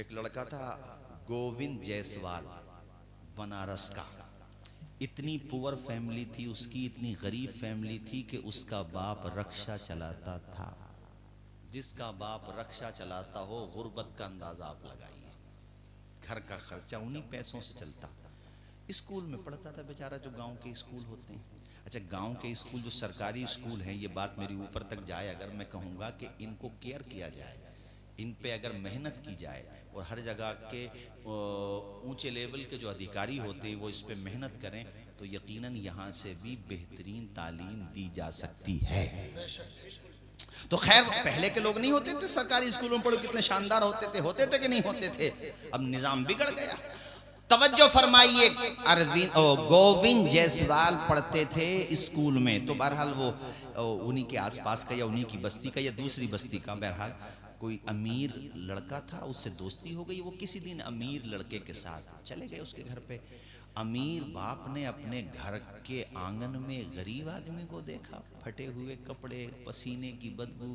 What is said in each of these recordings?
एक लड़का था गोविंद जायसवाल, बनारस का। इतनी पुअर फैमिली थी उसकी, इतनी गरीब फैमिली थी कि उसका बाप रक्षा चलाता था। जिसका बाप रक्षा चलाता हो, गुर्बत का अंदाजा आप लगाइए। घर का खर्चा उन्हीं पैसों से चलता। स्कूल में पढ़ता था बेचारा, जो गांव के स्कूल होते हैं। अच्छा, गांव के स्कूल जो सरकारी स्कूल हैं, ये बात मेरी ऊपर तक जाए अगर मैं कहूँगा कि इनको केयर किया जाए, इन पे अगर मेहनत की जाए और हर जगह के ऊंचे लेवल के जो अधिकारी होते हैं वो इस पे मेहनत करें, तो यकीनन यहाँ से भी बेहतरीन तालीम दी जा सकती है। तो खैर, पहले के लोग नहीं होते थे सरकारी स्कूलों में पढ़ो, कितने शानदार होते थे कि नहीं होते थे? अब निजाम बिगड़ गया। तवज्जो फरमाइए, गोविंद जायसवाल पढ़ते थे स्कूल में। तो बहरहाल वो उन्हीं के आसपास का या उन्हीं की बस्ती का या दूसरी बस्ती का बहरहाल कोई अमीर लड़का था, उससे दोस्ती हो गई। वो किसी दिन अमीर लड़के के साथ चले गए उसके घर पे। अमीर बाप ने अपने घर के आंगन में गरीब आदमी को देखा, फटे हुए कपड़े, पसीने की बदबू।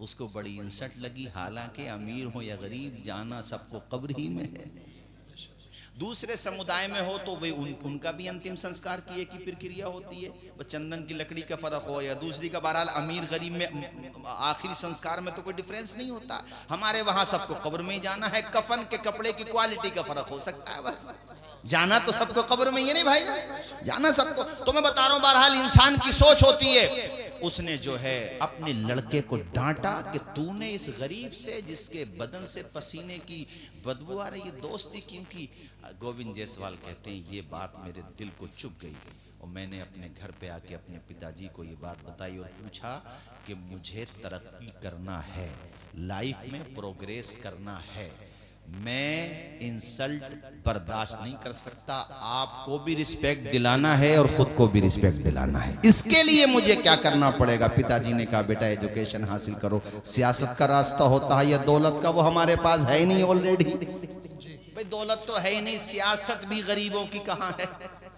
उसको बड़ी इंसल्ट लगी। हालांकि अमीर हो या गरीब, जाना सबको कब्र ही में है। दूसरे समुदाय में हो तो भाई उनका भी अंतिम संस्कार की एक ही प्रक्रिया होती है। वो चंदन की लकड़ी का फर्क हो या दूसरी का, बहरहाल अमीर गरीब में आखिरी संस्कार में तो कोई डिफरेंस नहीं होता। हमारे वहां सबको कब्र में ही जाना है। कफन के कपड़े की क्वालिटी का फर्क हो सकता है, बस। जाना तो सबको कब्र में ही नहीं भाई, जाना सबको। तो मैं बता रहा हूं, बहरहाल इंसान की सोच होती है। उसने जो है अपने लड़के को डांटा कि तूने इस गरीब से, जिसके बदन से पसीने की बदबू आ रही है, दोस्ती क्यों की? गोविंद जायसवाल कहते हैं ये बात मेरे दिल को चुभ गई और मैंने अपने घर पे आके अपने पिताजी को ये बात बताई और पूछा कि मुझे तरक्की करना है, लाइफ में प्रोग्रेस करना है, मैं इंसल्ट बर्दाश्त नहीं कर सकता। आपको भी रिस्पेक्ट दिलाना है और खुद को भी रिस्पेक्ट दिलाना है। इसके लिए मुझे क्या करना पड़ेगा? पिताजी ने कहा बेटा एजुकेशन हासिल करो। सियासत का रास्ता होता है या दौलत का, वो हमारे पास है ही नहीं ऑलरेडी। भाई दौलत तो है ही नहीं, सियासत भी गरीबों की कहाँ है?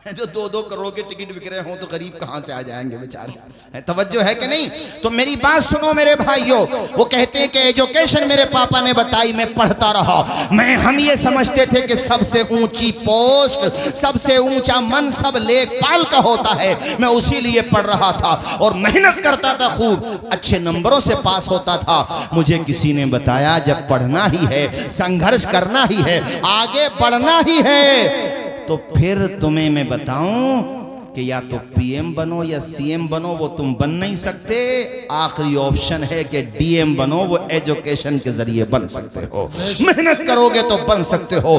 जो 2-2 करोड़ के टिकट बिक रहे हो तो गरीब कहां से आ जाएंगे बेचारे? तवज्जो है कि नहीं? तो मेरी बात सुनो मेरे भाइयों। वो कहते हैं कि एजुकेशन मेरे पापा ने बताई, मैं पढ़ता रहा। हम ये समझते थे कि सबसे ऊंची पोस्ट, सबसे ऊंचा मनसब लेखपाल का होता है। मैं उसी लिए पढ़ रहा था और मेहनत करता था, खूब अच्छे नंबरों से पास होता था। मुझे किसी ने बताया जब पढ़ना ही है, संघर्ष करना ही है, आगे बढ़ना ही है, तो फिर तुम्हें मैं बताऊं कि या तो पीएम बनो या सीएम बनो, वो तुम बन नहीं सकते। आखिरी ऑप्शन है कि डीएम बनो, वो एजुकेशन के जरिए बन सकते हो। मेहनत करोगे तो बन सकते हो।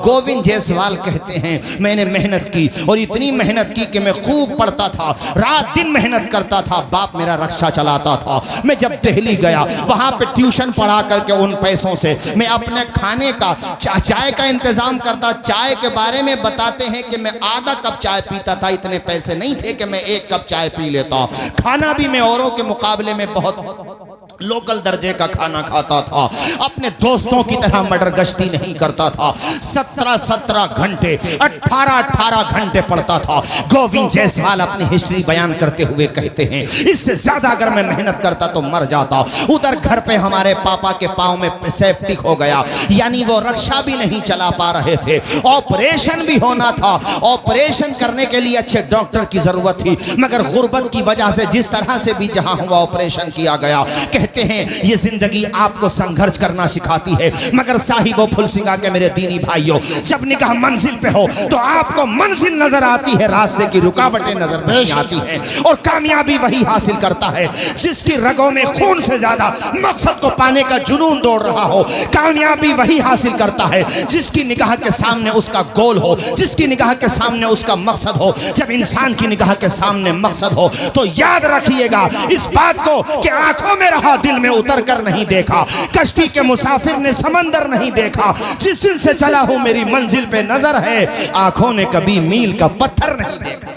गोविंद जायसवाल कहते हैं मैंने मेहनत की और इतनी मेहनत की कि मैं खूब पढ़ता था, रात दिन मेहनत करता था। बाप मेरा रक्षा चलाता था। मैं जब दिल्ली गया, वहां पे ट्यूशन पढ़ा करके उन पैसों से मैं अपने खाने का, चाय का इंतजाम करता। चाय के बारे में बताते हैं कि मैं आधा कप चाय पीता था। इतने पैसे नहीं थे कि मैं 1 कप चाय पी लेता। खाना भी मैं औरों के मुकाबले में बहुत लोकल दर्जे का खाना खाता था। अपने दोस्तों की तरह मर्डर गश्ती नहीं करता था। 17-17 घंटे, 18-18 घंटे पढ़ता था। गोविंद जायसवाल अपनी हिस्ट्री बयान करते हुए कहते हैं इससे ज्यादा अगर मैं मेहनत करता तो मर जाता। उधर घर पे हमारे पापा के पांव में सेफ्टिक हो गया, यानी वो रक्षा भी नहीं चला पा रहे थे। ऑपरेशन भी होना था। ऑपरेशन करने के लिए अच्छे डॉक्टर की जरूरत थी, मगर गुर्बत की वजह से जिस तरह से भी जहां हुआ ऑपरेशन किया गया। कहते हैं ये जिंदगी आपको संघर्ष करना सिखाती है, मगर साहिबो फुलसिंगा के मेरे दीनी भाइयों, जब निगाह मंजिल पे हो तो आपको मंजिल नजर आती है, रास्ते की रुकावटें नजर नहीं आती हैं। और कामयाबी वही हासिल करता है जिसकी रगों में खून से ज्यादा मकसद को पाने का जुनून दौड़ रहा हो। कामयाबी वही हासिल करता है जिसकी निगाह के सामने उसका गोल हो, जिसकी निगाह के सामने उसका मकसद हो। जब इंसान की निगाह के सामने मकसद हो तो याद रखिएगा इस बात को कि आंखों में रहा, दिल में उतर कर नहीं देखा। कश्ती के मुसाफिर ने समंदर नहीं देखा। जिस दिन से चला हूं मेरी मंजिल पे नजर है, आंखों ने कभी मील का पत्थर नहीं देखा।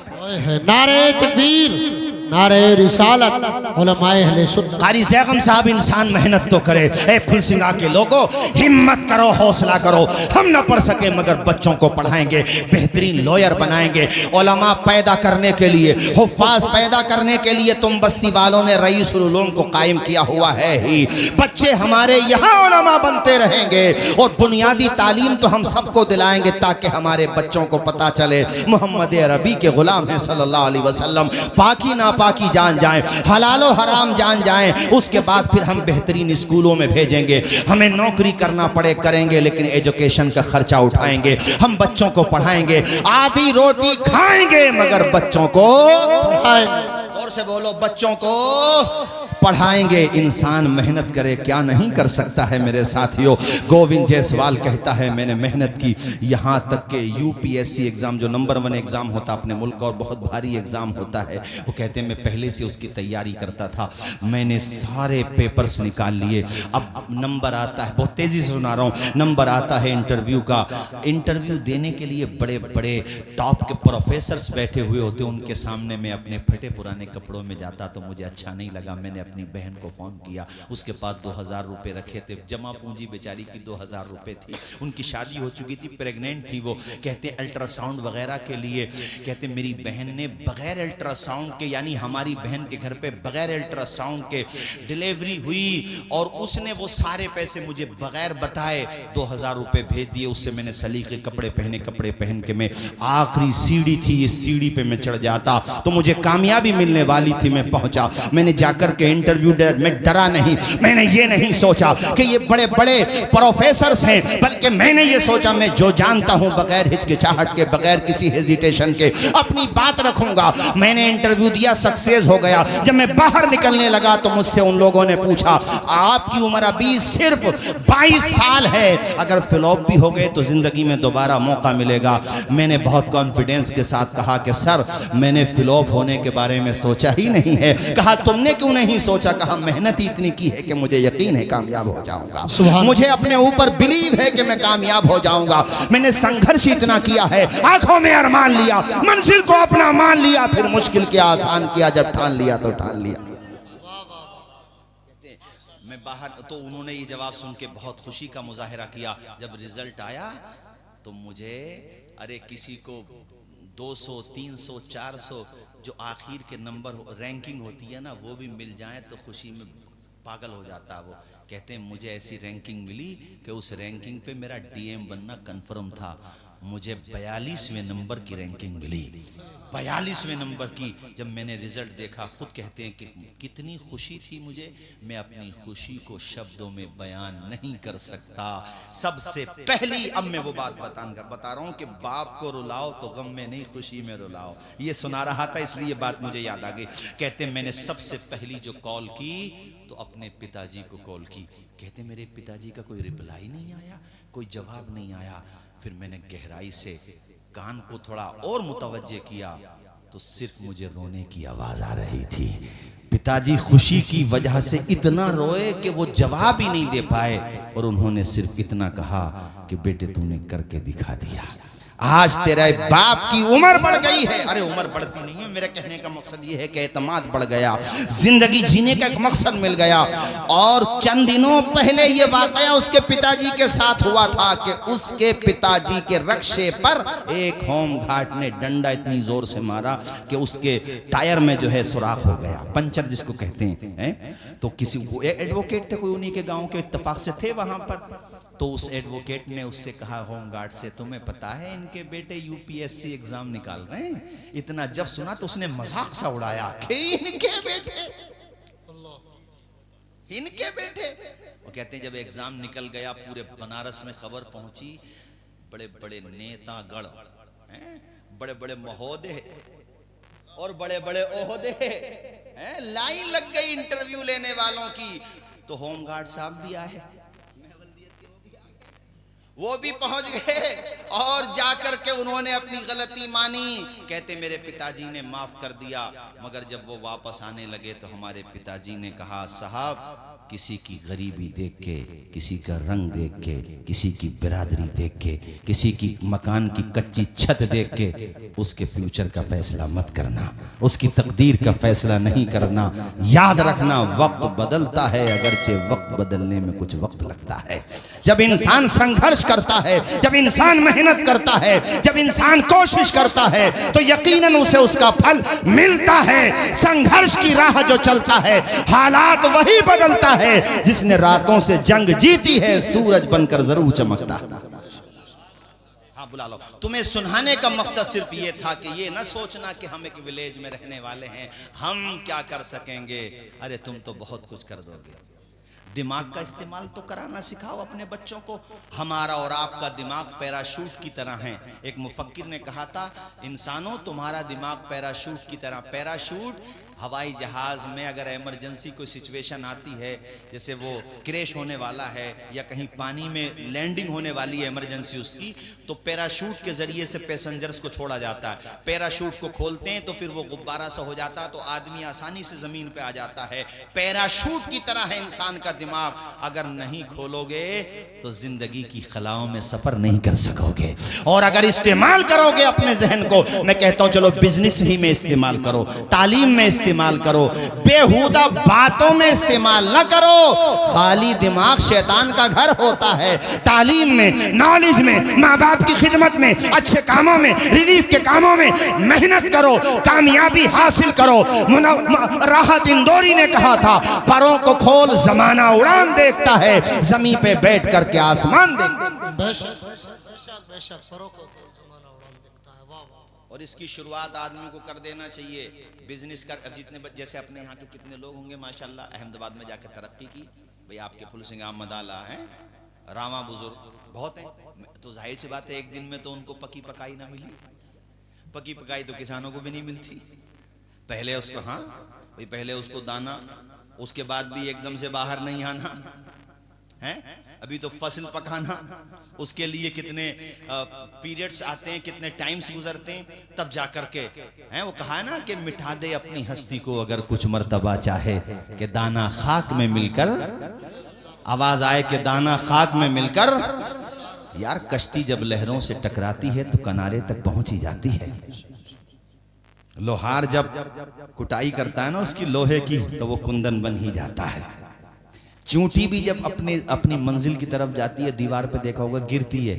नारे तकबीर। नारे रिसालत उलमाए अहले सुन्नत। कारी ज़ैगम साहब इंसान मेहनत तो करे। ए फुलसिंगा के लोगों हिम्मत करो, हौसला करो। हम ना पढ़ सके मगर बच्चों को पढ़ाएंगे, बेहतरीन लॉयर बनाएंगे। उलमा पैदा करने के लिए, हुफ्फाज पैदा करने के लिए तुम बस्ती वालों ने रईसुल उलूम को कायम किया हुआ है ही। बच्चे हमारे यहाँ उलमा बनते रहेंगे और बुनियादी तालीम तो हम सबको दिलाएंगे ताकि हमारे बच्चों को पता चले मोहम्मद अरबी के गुलाम हैं सल्लल्लाहु अलैहि वसल्लम। पाकी नापाकी जान जाएं, हलालो हराम जान जाएं। उसके बाद फिर हम बेहतरीन स्कूलों में भेजेंगे। हमें नौकरी करना पड़े करेंगे, लेकिन एजुकेशन का खर्चा उठाएंगे। हम बच्चों को पढ़ाएंगे, आधी रोटी खाएंगे मगर बच्चों को पढ़ाएंगे। जोर से बोलो, बच्चों को पढ़ाएंगे। इंसान मेहनत करे क्या नहीं कर सकता है मेरे साथियों। गोविंद जायसवाल कहता है मैंने मेहनत की, यहाँ तक के यूपीएससी एग्ज़ाम जो नंबर 1 एग्ज़ाम होता अपने मुल्क का और बहुत भारी एग्ज़ाम होता है, वो कहते हैं मैं पहले से उसकी तैयारी करता था। मैंने सारे पेपर्स निकाल लिए। अब नंबर आता है, बहुत तेज़ी से सुना रहा हूँ, नंबर आता है इंटरव्यू का। इंटरव्यू देने के लिए बड़े बड़े टॉप के प्रोफेसर्स बैठे हुए होते, उनके सामने मैं अपने फटे पुराने कपड़ों में जाता तो मुझे अच्छा नहीं लगा। मैंने अपनी बहन को फ़ोन किया, उसके पास 2000 रुपये रखे थे, जमा पूंजी बेचारी की 2000 रुपये थी। उनकी शादी हो चुकी थी, प्रेग्नेंट थी वो। कहते अल्ट्रासाउंड वगैरह के लिए, कहते मेरी बहन ने बगैर अल्ट्रासाउंड के, यानी हमारी बहन के घर पे बगैर अल्ट्रासाउंड के डिलीवरी हुई और उसने वो सारे पैसे मुझे बगैर बताए 2000 रुपये भेज दिए। उससे मैंने सलीके कपड़े पहन के मैं आखिरी सीढ़ी थी, ये सीढ़ी पे मैं चढ़ जाता तो मुझे कामयाबी मिलने वाली थी। मैं पहुंचा, मैंने जाकर के इंटरव्यू, मैं डरा नहीं, मैंने ये नहीं सोचा कि ये बड़े बड़े प्रोफेसर्स हैं, बल्कि मैंने ये सोचा मैं जो जानता हूं बगैर हिचकिचाहट के, बगैर किसी हेजिटेशन के अपनी बात रखूंगा। मैंने इंटरव्यू दिया, सक्सेस हो गया। जब मैं बाहर निकलने लगा तो मुझसे उन लोगों ने पूछा आपकी उम्र अभी सिर्फ 22 साल है, अगर फ्लॉप भी हो गए तो जिंदगी में दोबारा मौका मिलेगा। मैंने बहुत कॉन्फिडेंस के साथ कहा कि सर मैंने फ्लॉप होने के बारे में सोचा ही नहीं है। कहा तुमने क्यों नहीं सोचा? कहा मेहनत इतनी की है कि मुझे यकीन है कामयाब हो जाऊंगा, मुझे अपने ऊपर बिलीव है कि मैं कामयाब हो जाऊंगा। मैंने संघर्ष इतना किया है, आंखों में अरमान लिया, मंजिल को अपना मान लिया, फिर मुश्किल के आसान किया, जब ठान लिया तो ठान लिया। मैं बाहर तो उन्होंने ये जवाब सुन के बहुत खुशी का मुजाहिरा किया। जब रिजल्ट आया तो मुझे, अरे किसी को 200, 300, 400 जो आखिर के नंबर रैंकिंग होती है ना, वो भी मिल जाए तो खुशी में पागल हो जाता है वो। कहते हैं मुझे ऐसी रैंकिंग मिली कि उस रैंकिंग पे मेरा डीएम बनना कंफर्म था। मुझे 42वें नंबर की रैंकिंग मिली, 42वें नंबर की। जब मैंने रिजल्ट देखा, खुद कहते हैं कि कितनी खुशी थी मुझे, मैं अपनी खुशी को शब्दों में बयान नहीं कर सकता। सबसे पहली, अब मैं वो बात बता रहा हूँ कि बाप को रुलाओ तो गम में नहीं, खुशी में रुलाओ। ये सुना रहा था इसलिए बात मुझे याद आ गई। कहते हैं मैंने सबसे पहली जो कॉल की तो अपने पिताजी को कॉल की। कहते मेरे पिताजी का कोई रिप्लाई नहीं आया, कोई जवाब नहीं आया। फिर मैंने गहराई से कान को थोड़ा और मुतवज्जे किया तो सिर्फ मुझे रोने की आवाज आ रही थी। पिताजी खुशी की वजह से इतना रोए कि वो जवाब ही नहीं दे पाए और उन्होंने सिर्फ इतना कहा कि बेटे तुमने करके दिखा दिया। आज तेरे बाप की उम्र बढ़ गई है। अरे उम्र बढ़ती नहीं है, मेरे कहने का मकसद ये है कि एतमाद बढ़ गया, जिंदगी जीने का एक मकसद मिल गया। और चंद दिनों पहले ये वाकया उसके पिताजी के साथ हुआ था कि उसके पिताजी के रक्शे पर एक होमगार्ड ने डंडा इतनी जोर से मारा कि उसके टायर में जो है सुराख हो गया, पंचर जिसको कहते हैं। तो किसी एडवोकेट थे, कोई उन्हीं के गाँव के, इत्तेफाक से थे वहां पर। तो उस एडवोकेट ने उससे कहा होमगार्ड से, तुम्हें पता है इनके बेटे यूपीएससी एग्जाम निकाल रहे हैं? इतना जब सुना तो उसने मजाक सा उड़ाया कि इनके बेटे। वो कहते हैं जब एग्जाम निकल गया, पूरे बनारस में खबर पहुंची, बड़े बड़े नेतागण, बड़े बड़े महोदय और बड़े बड़े ओहदे, लाइन लग गई इंटरव्यू लेने वालों की। तो होमगार्ड साहब भी आए, वो भी पहुंच गए और जाकर के उन्होंने अपनी गलती मानी। कहते मेरे पिताजी ने माफ कर दिया, मगर जब वो वापस आने लगे तो हमारे पिताजी ने कहा साहब किसी की गरीबी देख के, किसी का रंग देख के, किसी की बिरादरी देख के, किसी की मकान की कच्ची छत देख के उसके फ्यूचर का फैसला मत करना, उसकी तकदीर का फैसला नहीं करना। याद रखना वक्त बदलता है, अगरचे वक्त बदलने में कुछ वक्त लगता है। जब इंसान संघर्ष करता है, जब इंसान मेहनत करता है, जब इंसान कोशिश करता है तो यकीनन उसे उसका फल मिलता है। संघर्ष की राह जो चलता है, हालात वही बदलता है। जिसने रातों से जंग जीती है, सूरज बनकर जरूर चमकता है। हाँ बुला लो। तुम्हें सुनाने का मकसद सिर्फ ये था कि ये ना सोचना कि हम एक विलेज में रहने वाले हैं, हम क्या कर सकेंगे। अरे तुम तो बहुत कुछ कर दोगे। दिमाग का इस्तेमाल तो कराना सिखाओ अपने बच्चों को। हमारा और आपका दिमाग पैराशूट की तरह है। एक मुफक्किर ने कहा था, इंसानों तुम्हारा दिमाग पैराशूट की तरह। पैराशूट हवाई जहाज में अगर इमरजेंसी कोई सिचुएशन आती है, जैसे वो क्रैश होने वाला है या कहीं पानी में लैंडिंग होने वाली है इमरजेंसी उसकी, तो पैराशूट के जरिए से पैसेंजर्स को छोड़ा जाता है। पैराशूट को खोलते हैं तो फिर वो गुब्बारा सा हो जाता है, तो आदमी आसानी से जमीन पे आ जाता है। पैराशूट की तरह है इंसान का दिमाग। अगर नहीं खोलोगे तो जिंदगी की खलाओं में सफर नहीं कर सकोगे। और अगर इस्तेमाल करोगे अपने जहन को, मैं कहता हूं चलो बिजनेस ही में इस्तेमाल करो, तालीम में इस्तेमाल करो, बेहुदा बातों में इस्तेमाल ना करो। खाली दिमाग शैतान का घर होता है। तालीम में, नॉलेज में, माँ बाप की खिदमत में, अच्छे कामों में, रिलीफ के कामों में मेहनत करो, कामयाबी हासिल करो। राहत इंदौरी ने कहा था, परों को खोल जमाना उड़ान देखता है, जमीन पे बैठ करके आसमान देखता है। बेशक बेशक बेशक, परों को खोल जमाना उड़ान देखता है। वाह वाह। और इसकी शुरुआत आदमी को कर देना चाहिए। बिजनेस कर, अब जितने जैसे अपने यहाँ के कितने लोग होंगे माशाल्लाह, अहमदाबाद में जाकर तरक्की की भाई, आपके फुल सिंह अहमद आला हैं, रामा बुजुर्ग बहुत हैं, तो जाहिर सी बात है एक दिन में तो उनको पकी पकाई ना मिली। पकी पकाई तो किसानों को भी नहीं मिलती। पहले उसको, हाँ भाई, पहले उसको दाना, उसके बाद भी एकदम से बाहर नहीं आना है, अभी तो फसल पकाना, उसके लिए कितने पीरियड्स आते हैं, कितने टाइम्स गुजरते हैं, तब जाकर के हैं। वो कहा ना कि मिटा दे अपनी हस्ती को अगर कुछ मर्तबा चाहे, कि दाना खाक में मिलकर, आवाज आए कि दाना खाक में मिलकर। यार कश्ती जब लहरों से टकराती है तो किनारे तक पहुंच ही जाती है। लोहार जब कुटाई करता है ना उसकी लोहे की, तो वो कुंदन बन ही जाता है। चूंटी भी जब अपनी मंजिल की तरफ जाती है, दीवार पे देखा होगा, गिरती है,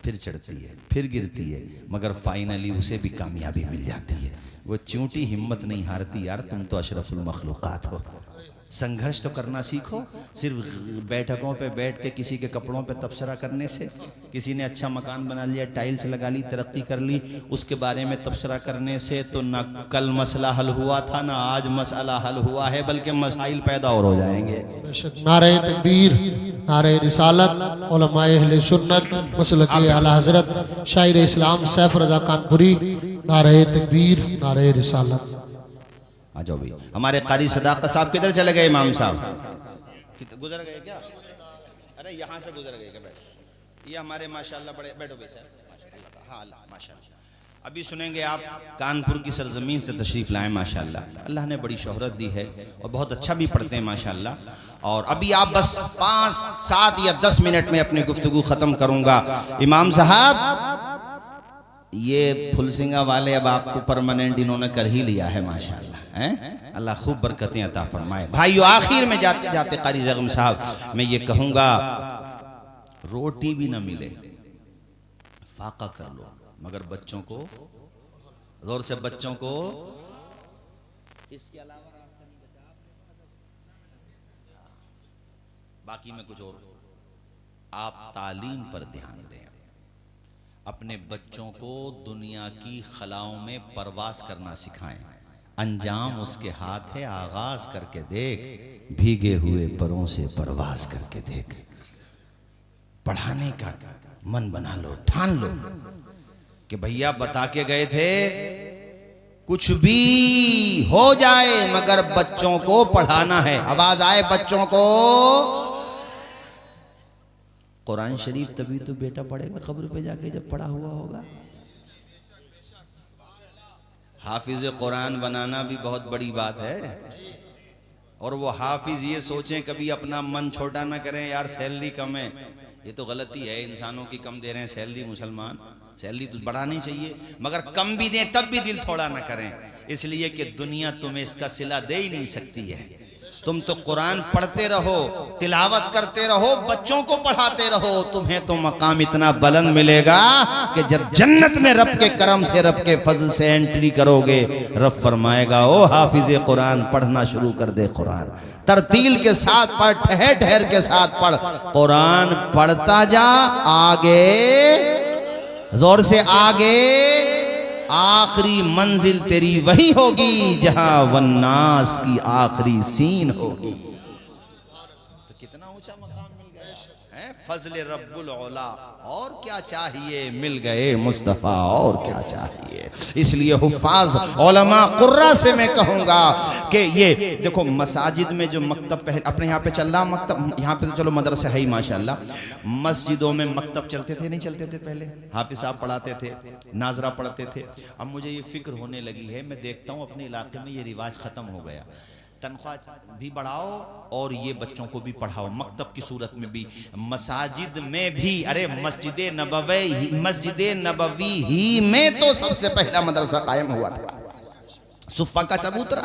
फिर चढ़ती है, फिर गिरती है, मगर फाइनली उसे भी कामयाबी मिल जाती है। वो चूंटी हिम्मत नहीं हारती। यार तुम तो अशरफुल मखलूकात हो। संघर्ष तो करना सीखो। सिर्फ बैठकों पे बैठ के किसी के कपड़ों पे तबसरा करने से, किसी ने अच्छा मकान बना लिया, टाइल्स लगा ली, तरक्की कर ली, उसके बारे में तबसरा करने से तो ना कल मसला हल हुआ था, ना आज मसला हल हुआ है, बल्कि मसाइल पैदा और हो जाएंगे। बेशक। नारे तकबीर, नारे रिसालत, उलमाए अहले सुन्नत, मसलक आला हजरत शायर इस्लाम सैफ रजा कानपुरी, नारे तकबीर, नारे रिसालत। आ जाओ भाई। हमारे कारी सदाकत साहब किधर चले गए? इमाम साहब गुजर गए क्या? अरे यहाँ से गुजर गए क्या? बैठ। ये हमारे माशाल्लाह बड़े, बैठो भाई साहब। हाँ माशाल्लाह। अभी सुनेंगे आप, कानपुर की सरजमीन से तशरीफ लाए माशाल्लाह। अल्लाह ने बड़ी शोहरत दी है और बहुत अच्छा भी पढ़ते हैं माशाल्लाह। और अभी आप बस 5, 7 या 10 मिनट में अपनी गुफ्तगू खत्म करूंगा। इमाम साहब, ये फुलसिंगा वाले अब आपको परमानेंट इन्होंने कर ही लिया है माशाल्लाह, हैं? अल्लाह खूब बरकतें अता फरमाए। भाइयों, आखिर में जाते जाते कारी जगम साहब, मैं ये कहूंगा, रोटी भी ना मिले फाका कर लो, मगर बच्चों को जोर से, बच्चों को इसके अलावा रास्ता नहीं बचा। बाकी में कुछ और, आप तालीम पर ध्यान दें। अपने बच्चों को दुनिया की खलाओं में परवास करना सिखाएं। अंजाम उसके हाथ है, आगाज करके देख, भीगे हुए परों से परवास करके देख। पढ़ाने का मन बना लो, ठान लो कि भैया बता के गए थे, कुछ भी हो जाए मगर बच्चों को पढ़ाना है। आवाज आए बच्चों को। कुरान शरीफ तभी तो बेटा पढ़ेगा कब्र पे जाके जब पढ़ा हुआ होगा। हाफिज कुरान बनाना भी बहुत बड़ी बात है। और वो हाफिज ये सोचें कभी अपना मन छोटा ना करें, यार सैलरी कम है, ये तो गलती है, इंसानों की कम दे रहे हैं सैलरी, मुसलमान सैलरी तो बढ़ानी चाहिए, मगर कम भी दें तब भी दिल थोड़ा ना करें, इसलिए कि दुनिया तुम्हें इसका सिला दे ही नहीं सकती है। तुम तो कुरान पढ़ते रहो, तिलावत करते रहो, बच्चों को पढ़ाते रहो, तुम्हें तो मकाम इतना बुलंद मिलेगा कि जब जन्नत में रब के करम से, रब के फजल से एंट्री करोगे, रब फरमाएगा ओ हाफिज कुरान पढ़ना शुरू कर दे, कुरान तरतील के साथ पढ़, ठहर ठहर के साथ पढ़, कुरान पढ़ता जा, आगे जोर से आगे, आखिरी मंजिल तेरी वही होगी जहां वन्नास की आखिरी सीन होगी। तो कितना ऊंचा मकाम मिल गया है, फजल रब्बुल औला, और क्या चाहिए, मिल गए मुस्तफ़ा, और क्या चाहिए। इसलिए हुफ़ाज़ उलमा कुर्रा से मैं कहूँगा कि ये देखो मसाजिद में जो मकतब पहले अपने यहाँ पे चल रहा, मकतब यहाँ पे तो चलो मदरसा है ही माशाल्लाह, मस्जिदों में मकतब चलते थे नहीं चलते थे, पहले हाफिज साहब पढ़ाते थे, नाजरा पढ़ते थे। अब मुझे ये फिक्र होने लगी है, मैं देखता हूँ अपने इलाके में ये रिवाज ख़त्म हो गया, तनख्वाह भी बढ़ाओ और ये बच्चों को भी पढ़ाओ, मकतब की सूरत में भी, मसाजिद में भी। अरे मस्जिद नबवी ही में तो सबसे पहला मदरसा कायम हुआ था, सुफ़ा का चबूतरा,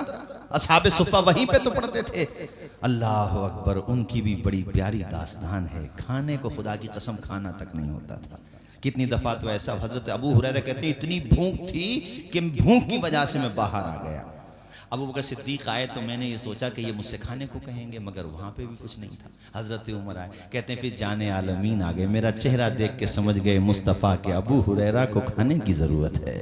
असहाबे सुफ़ा वहीं पे तो पढ़ते थे। अल्लाह अकबर, उनकी भी बड़ी प्यारी दास्तान है, खाने को खुदा की कसम खाना तक नहीं होता था। कितनी दफ़ा तो ऐसा, हज़रत अबू हुरैरा कहते हैं इतनी भूख थी कि भूख की वजह से मैं बाहर आ गया। अबू बकर सिद्दीक आए तो मैंने ये सोचा कि ये मुझसे खाने को कहेंगे, मगर वहाँ पे भी कुछ नहीं था। हज़रत उमर आए, कहते हैं फिर जाने आलमीन आ गए, मेरा चेहरा देख के समझ गए मुस्तफ़ा के अबू हुरैरा को खाने की ज़रूरत है।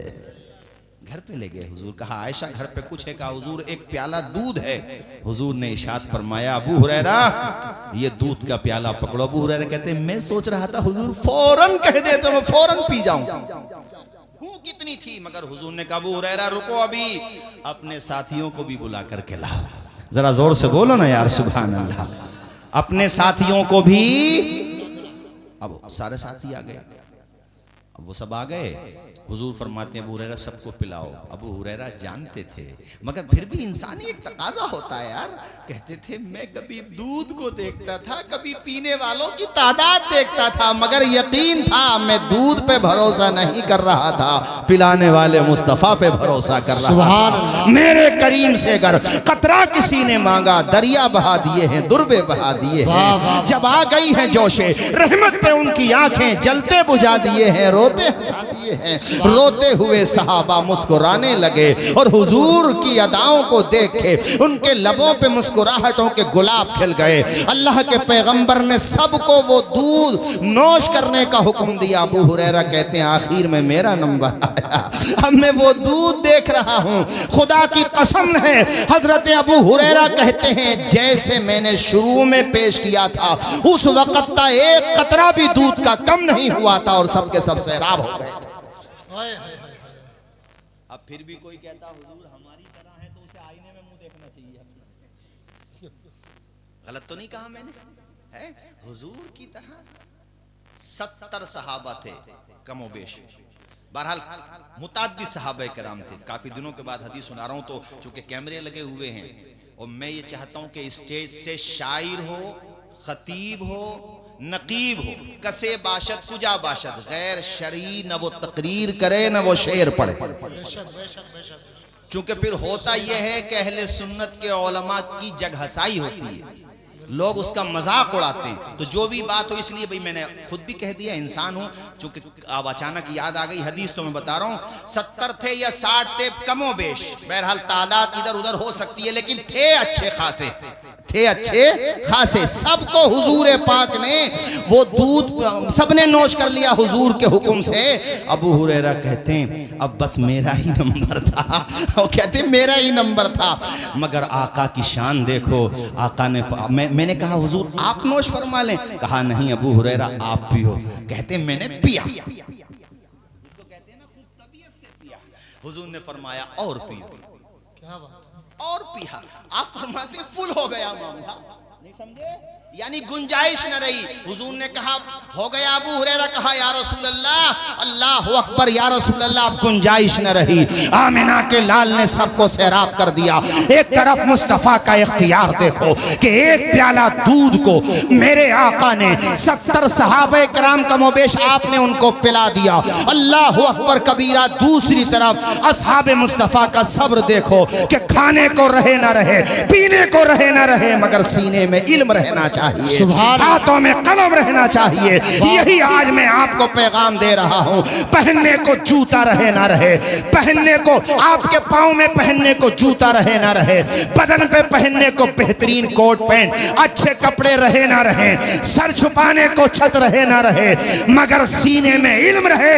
घर पे ले गए हुजूर, कहा आयशा घर पे कुछ है, कहा हुजूर एक प्याला दूध है। हुजूर ने इरशाद फरमाया अबू हुरैरा ये दूध का प्याला पकड़ो। अबू हुरैरा कहते हैं मैं सोच रहा था हुजूर फौरन कह दे तो मैं फौरन पी जाऊं, भूख कितनी थी, मगर हुजूर ने कहा अबू हुरैरा रुको, अभी अपने साथियों को भी बुला करके लाओ। जरा जोर से बोलो ना यार सुभान अल्लाह, अपने साथियों को भी। अब सारे साथी आ गए, अब वो सब आ गए, हुजूर फरमाते हैं अबू हुरैरा सबको पिलाओ। अबू हुरैरा जानते थे, मगर फिर भी इंसानी एक तकाजा होता है यार। कहते थे मैं कभी दूध को देखता था, कभी पीने वालों की तादाद देखता था, मगर यकीन था मैं दूध पे भरोसा नहीं कर रहा था, पिलाने वाले मुस्तफ़ा पे भरोसा कर रहा था। मेरे करीम से अगर कतरा किसी ने मांगा, दरिया बहा दिए हैं, दुर्बे बहा दिए हैं। जब आ गई हैं जोशे रहमत पे उनकी आंखें जलते बुझा दिए हैं, रोते हंसा दिए हैं। रोते हुए सहाबा मुस्कुराने लगे और हुजूर की अदाओं को देख के उनके लबों पे मुस्कुराहटों के गुलाब खिल गए। अल्लाह के पैगंबर ने सबको वो दूध नोश करने का हुक्म दिया। अबू हुरैरा कहते हैं आखिर में मेरा नंबर आया, अब मैं वो दूध देख रहा हूँ, खुदा की कसम है। हजरत अबू हुरैरा कहते हैं जैसे मैंने शुरू में पेश किया था उस वक्त का एक कतरा भी दूध का कम नहीं हुआ था और सबके सब सैराब हो गए थे। अब फिर भी कोई कहता हुजूर हमारी तरह है तो उसे आईने में मुंह देखना चाहिए। गलत तो नहीं कहा मैंने, है हुजूर की तरह 70 सहाबा थे कमोबेश, बहरहाल मुताद्दिद सहाबा कराम थे। काफी दिनों के बाद हदीस सुना रहा हूं तो चूंकि कैमरे लगे हुए हैं और मैं ये चाहता हूं कि स्टेज से शायर हो, खतीब हो, नकीब हो, कसे बाशद कुजा बाशद, गैर शरी न वो तकरीर करे न वो शेर पढ़े। चूंकि फिर होता यह है कि अहले सुन्नत के उलमा की जगहसाई होती है, लोग उसका मजाक उड़ाते हैं। तो जो भी बात हो, इसलिए भाई मैंने खुद भी कह दिया इंसान हूं, चूंकि अब अचानक याद आ गई हदीस तो मैं बता रहा हूं। 70 थे या 60 थे कमोबेश, बहरहाल तादाद इधर उधर हो सकती है, लेकिन थे अच्छे खासे, थे अच्छे खासे। सबको हुजूर पाक ने वो दूध सबने नोश कर लिया हुजूर के हुक्म से। अबू हुरैरा कहते हैं अब बस मेरा ही नंबर था, वो कहते हैं मेरा ही नंबर था, मगर आका की शान देखो। आका ने मैंने कहा हुजूर आप नोश फरमा लें, कहा नहीं अबू हुरैरा आप पियो। कहते मैंने पिया, इसको कहते हैं ना खूब तबीयत से पिया। हुजूर ने फरमाया और पियो, क्या बात, और पिया। आप फरमाते फुल हो गया मामला, नहीं समझे, यानी गुंजाइश न रही। हुजूर ने कहा, हो गया अबू हुरैरा, कहा या रसूल अल्लाह, अल्लाह अकबर या रसूल अल्लाह, अब गुंजाइश न रही। आमिना के लाल ने सबको सैराब कर दिया। एक तरफ मुस्तफ़ा का इख्तियार देखो कि एक प्याला दूध को मेरे आका ने 70 सहाबे कराम कमोबेश आपने उनको पिला दिया। अल्लाह अकबर कबीरा। दूसरी तरफ असहाबे मुस्तफ़ा का सब्र देखो कि खाने को रहे ना रहे, पीने को रहे ना रहे, मगर सीने में इल्म रहना चाहिए, हाथों में कलम रहना चाहिए। यही आज मैं आपको पैगाम दे रहा हूं। पहनने को जूता रहे ना रहे, पहनने को आपके पाँव में पहनने को जूता रहे ना रहे, बदन पे पहनने को बेहतरीन कोट पैंट अच्छे कपड़े रहे ना रहे, सर छुपाने को छत रहे ना रहे, मगर सीने में इल्म रहे,